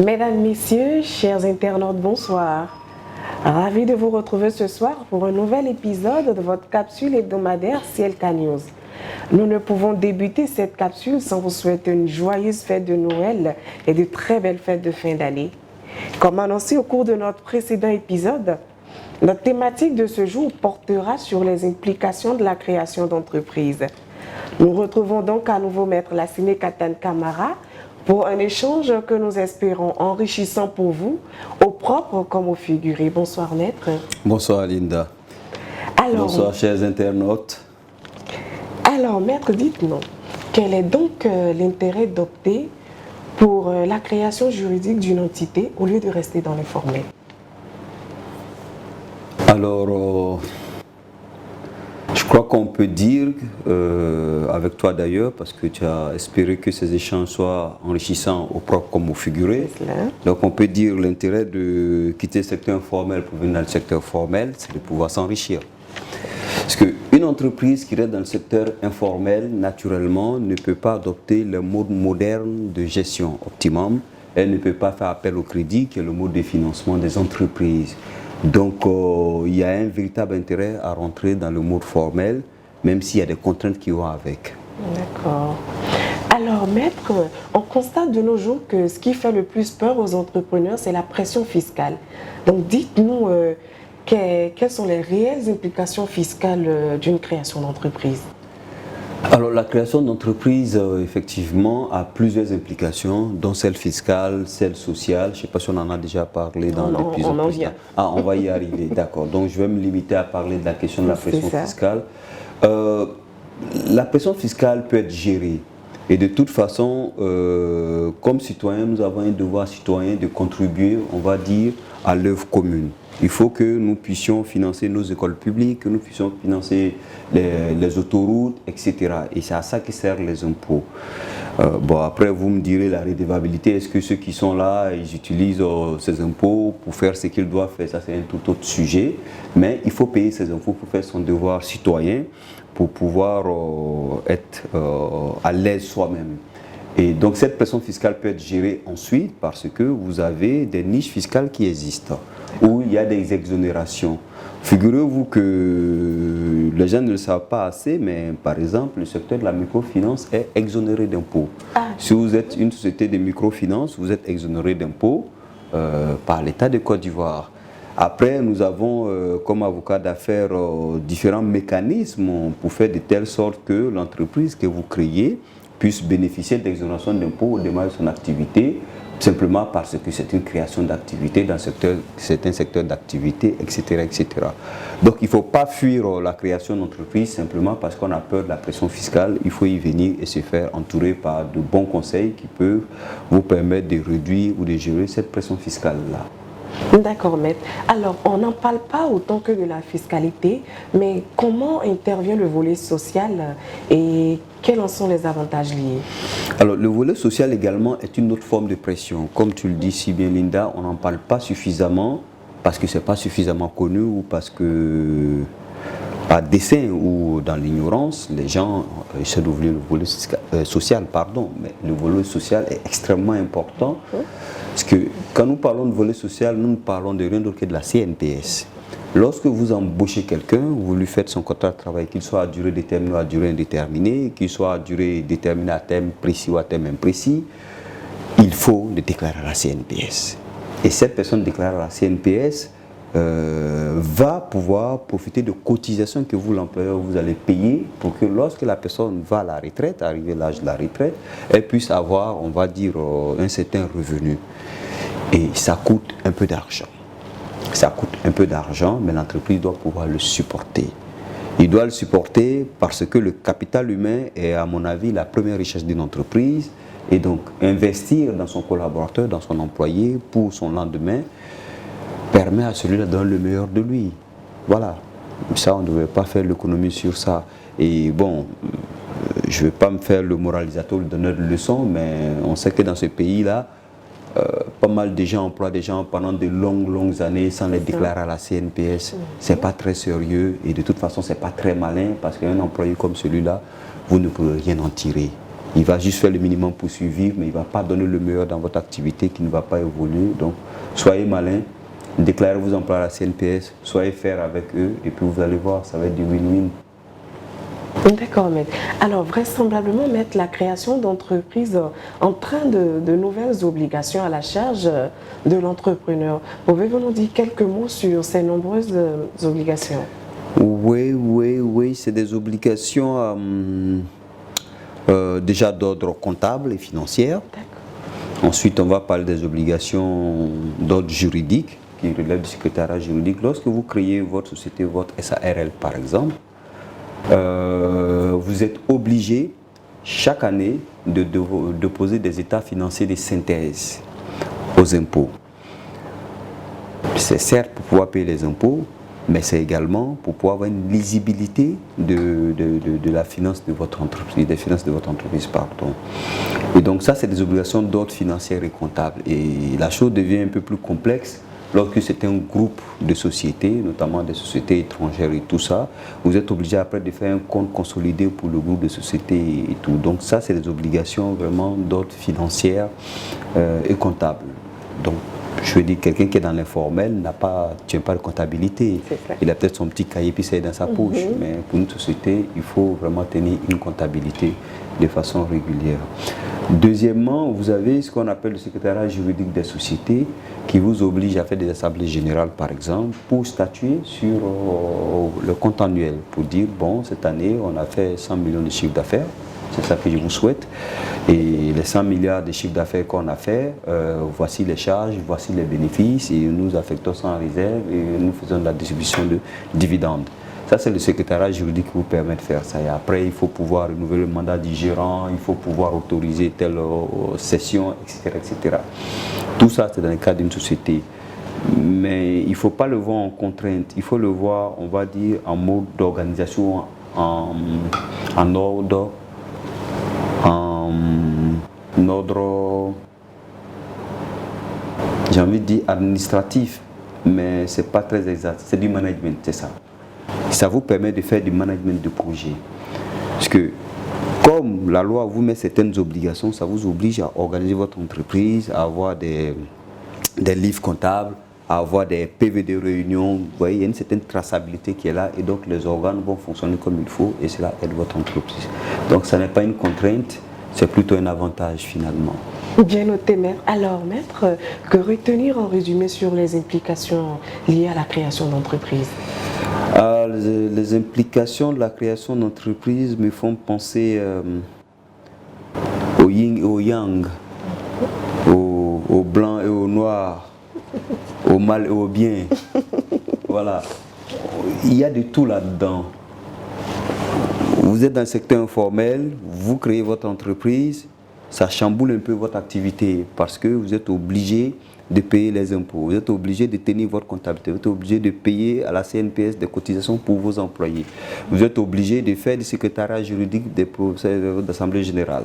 Mesdames, Messieurs, chers internautes, bonsoir. Ravi de vous retrouver ce soir pour un nouvel épisode de votre capsule hebdomadaire CLK News. Nous ne pouvons débuter cette capsule sans vous souhaiter une joyeuse fête de Noël et de très belles fêtes de fin d'année. Comme annoncé au cours de notre précédent épisode, notre thématique de ce jour portera sur les implications de la création d'entreprises. Nous retrouvons donc à nouveau Maître Lassine Katan Camara pour un échange que nous espérons enrichissant pour vous, au propre comme au figuré. Bonsoir Maître. Bonsoir Linda. Bonsoir chers internautes. Alors Maître, dites-nous, quel est donc l'intérêt d'opter pour la création juridique d'une entité au lieu de rester dans l'informel? Alors, je crois qu'on peut dire, avec toi d'ailleurs, parce que tu as espéré que ces échanges soient enrichissants au propre comme au figuré. Donc on peut dire l'intérêt de quitter le secteur informel pour venir dans le secteur formel, c'est de pouvoir s'enrichir. Parce qu'une entreprise qui reste dans le secteur informel, naturellement, ne peut pas adopter le mode moderne de gestion optimum. Elle ne peut pas faire appel au crédit, qui est le mode de financement des entreprises. Donc, il y a un véritable intérêt à rentrer dans le mode formel, même s'il y a des contraintes qui vont avec. D'accord. Alors, Maître, on constate de nos jours que ce qui fait le plus peur aux entrepreneurs, c'est la pression fiscale. Donc, dites-nous, quelles sont les réelles implications fiscales d'une création d'entreprise? Alors la création d'entreprise, effectivement, a plusieurs implications, dont celle fiscale, celle sociale. Je ne sais pas si on en a déjà parlé dans l'épisode précédent. Ah, on va y arriver, d'accord. Donc je vais me limiter à parler de la question de la pression fiscale. La pression fiscale peut être gérée. Et de toute façon, comme citoyens, nous avons un devoir citoyen de contribuer, on va dire, à l'œuvre commune. Il faut que nous puissions financer nos écoles publiques, que nous puissions financer les autoroutes, etc. Et c'est à ça que servent les impôts. Bon, après, vous me direz la redevabilité. Est-ce que ceux qui sont là, ils utilisent ces impôts pour faire ce qu'ils doivent faire? Ça, c'est un tout autre sujet. Mais il faut payer ces impôts pour faire son devoir citoyen, pour pouvoir être à l'aise soi-même. Et donc cette pression fiscale peut être gérée ensuite parce que vous avez des niches fiscales qui existent, où il y a des exonérations. Figurez-vous que les gens ne le savent pas assez, mais par exemple, le secteur de la microfinance est exonéré d'impôts. Si vous êtes une société de microfinance, vous êtes exonéré d'impôts par l'État de Côte d'Ivoire. Après, nous avons comme avocat d'affaires différents mécanismes pour faire de telle sorte que l'entreprise que vous créez puisse bénéficier d'exonération d'impôts au démarrage de son activité, simplement parce que c'est une création d'activité dans certains secteurs d'activité, etc., etc. Donc il ne faut pas fuir la création d'entreprise simplement parce qu'on a peur de la pression fiscale. Il faut y venir et se faire entourer par de bons conseils qui peuvent vous permettre de réduire ou de gérer cette pression fiscale-là. D'accord, Maître. Alors, on n'en parle pas autant que de la fiscalité, mais comment intervient le volet social et quels en sont les avantages liés? Alors, le volet social également est une autre forme de pression. Comme tu le dis si bien, Linda, on n'en parle pas suffisamment parce que ce n'est pas suffisamment connu ou parce que, par dessein ou dans l'ignorance, les gens essaient d'oublier le volet social, mais le volet social est extrêmement important. Parce que quand nous parlons de volet social, nous ne parlons de rien d'autre que de la CNPS. Lorsque vous embauchez quelqu'un, vous lui faites son contrat de travail, qu'il soit à durée déterminée ou à durée indéterminée, qu'il soit à durée déterminée à terme précis ou à terme imprécis, il faut le déclarer à la CNPS. Et cette personne déclarée à la CNPS va pouvoir profiter de cotisations que vous, l'employeur, vous allez payer pour que lorsque la personne va à la retraite, arriver à l'âge de la retraite, elle puisse avoir, on va dire, un certain revenu. Et ça coûte un peu d'argent. Ça coûte un peu d'argent, mais l'entreprise doit pouvoir le supporter. Il doit le supporter parce que le capital humain est, à mon avis, la première richesse d'une entreprise. Et donc, investir dans son collaborateur, dans son employé, pour son lendemain, permet à celui-là de donner le meilleur de lui. Voilà. Ça, on ne devrait pas faire l'économie sur ça. Et bon, je ne vais pas me faire le moralisateur, le donneur de leçons, mais on sait que dans ce pays-là, pas mal de gens emploient des gens pendant de longues années sans les déclarer à la CNPS. C'est pas très sérieux et de toute façon, c'est pas très malin parce qu'un employé comme celui-là, vous ne pourrez rien en tirer. Il va juste faire le minimum pour survivre, mais il ne va pas donner le meilleur dans votre activité qui ne va pas évoluer. Donc, soyez malin, déclarez vos emplois à la CNPS, soyez fair avec eux, et puis vous allez voir, ça va être du win-win. D'accord, maître. Alors, vraisemblablement, maître, la création d'entreprises entraîne de nouvelles obligations à la charge de l'entrepreneur. Pouvez-vous nous dire quelques mots sur ces nombreuses obligations? Oui, c'est des obligations déjà d'ordre comptable et financier. Ensuite, on va parler des obligations d'ordre juridique, qui relèvent du secrétariat juridique. Lorsque vous créez votre société, votre SARL par exemple, vous êtes obligé chaque année de déposer des états financiers de synthèse aux impôts. C'est certes pour pouvoir payer les impôts, mais c'est également pour pouvoir avoir une lisibilité de la finance de votre entreprise, des finances de votre entreprise, pardon. Et donc ça, c'est des obligations d'ordre financier et comptable. Et la chose devient un peu plus complexe lorsque c'est un groupe de sociétés, notamment des sociétés étrangères et tout ça. Vous êtes obligé après de faire un compte consolidé pour le groupe de sociétés et tout. Donc ça, c'est des obligations vraiment d'ordre financier et comptable. Donc, je veux dire, quelqu'un qui est dans l'informel ne tient pas de comptabilité. Il a peut-être son petit cahier puis c'est dans sa poche. Mais pour une société, il faut vraiment tenir une comptabilité de façon régulière. Deuxièmement, vous avez ce qu'on appelle le secrétariat juridique des sociétés qui vous oblige à faire des assemblées générales, par exemple, pour statuer sur le compte annuel, pour dire, bon, cette année, on a fait 100 millions de chiffre d'affaires. C'est ça que je vous souhaite. Et les 100 milliards de chiffre d'affaires qu'on a fait, voici les charges, voici les bénéfices, et nous affectons ça en réserve et nous faisons de la distribution de dividendes. Ça, c'est le secrétariat juridique qui vous permet de faire ça. Et après, il faut pouvoir renouveler le mandat du gérant, il faut pouvoir autoriser telle session, etc., etc. Tout ça, c'est dans le cadre d'une société. Mais il ne faut pas le voir en contrainte, il faut le voir, on va dire, en mode d'organisation, en ordre, j'ai envie de dire administratif, mais ce n'est pas très exact, c'est du management, c'est ça. Ça vous permet de faire du management de projet. Parce que comme la loi vous met certaines obligations, ça vous oblige à organiser votre entreprise, à avoir des livres comptables, à avoir des PV de réunion. Vous voyez, il y a une certaine traçabilité qui est là et donc les organes vont fonctionner comme il faut et cela aide votre entreprise. Donc ça n'est pas une contrainte, c'est plutôt un avantage finalement. Bien noté, maître. Alors, maître, que retenir en résumé sur les implications liées à la création d'entreprise? Les implications de la création d'entreprise me font penser au yin et au yang, au blanc et au noir, au mal et au bien. Voilà. Il y a de tout là-dedans. Vous êtes dans le secteur informel, vous créez votre entreprise, ça chamboule un peu votre activité parce que vous êtes obligé de payer les impôts, vous êtes obligé de tenir votre comptabilité, vous êtes obligé de payer à la CNPS des cotisations pour vos employés, vous êtes obligé de faire du secrétariat juridique des professeurs d'assemblée générale.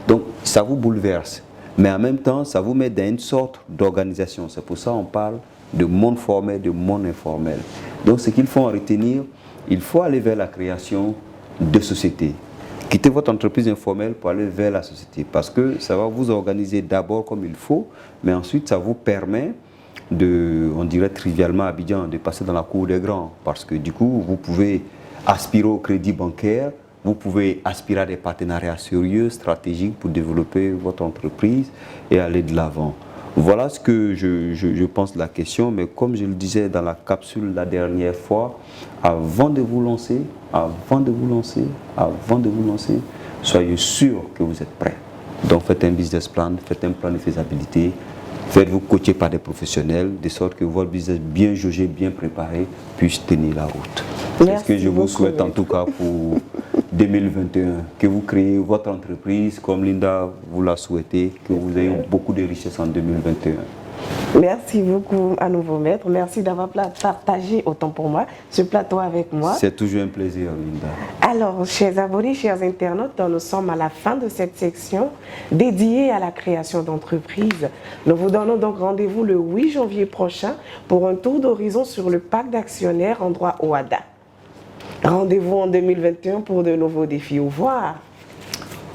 Donc ça vous bouleverse, mais en même temps ça vous met dans une sorte d'organisation. C'est pour ça qu'on parle de monde formel, de monde informel. Donc ce qu'il faut en retenir, il faut aller vers la création de sociétés. Quittez votre entreprise informelle pour aller vers la société parce que ça va vous organiser d'abord comme il faut, mais ensuite ça vous permet de, on dirait trivialement à Abidjan, de passer dans la cour des grands parce que du coup vous pouvez aspirer au crédit bancaire, vous pouvez aspirer à des partenariats sérieux, stratégiques pour développer votre entreprise et aller de l'avant. Voilà ce que je pense de la question, mais comme je le disais dans la capsule la dernière fois, avant de vous lancer, soyez sûr que vous êtes prêt. Donc faites un business plan, faites un plan de faisabilité, faites-vous coacher par des professionnels, de sorte que votre business bien jaugé, bien préparé, puisse tenir la route. C'est ce que je vous souhaite en tout cas pour 2021, que vous créez votre entreprise comme Linda vous l'a souhaité, que vous ayez beaucoup de richesses en 2021. Merci beaucoup à nouveau, maître. Merci d'avoir partagé autant pour moi ce plateau avec moi. C'est toujours un plaisir, Linda. Alors, chers abonnés, chers internautes, nous sommes à la fin de cette section dédiée à la création d'entreprises. Nous vous donnons donc rendez-vous le 8 janvier prochain pour un tour d'horizon sur le pacte d'actionnaires en droit OHADA. Rendez-vous en 2021 pour de nouveaux défis. Au revoir.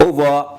Au revoir.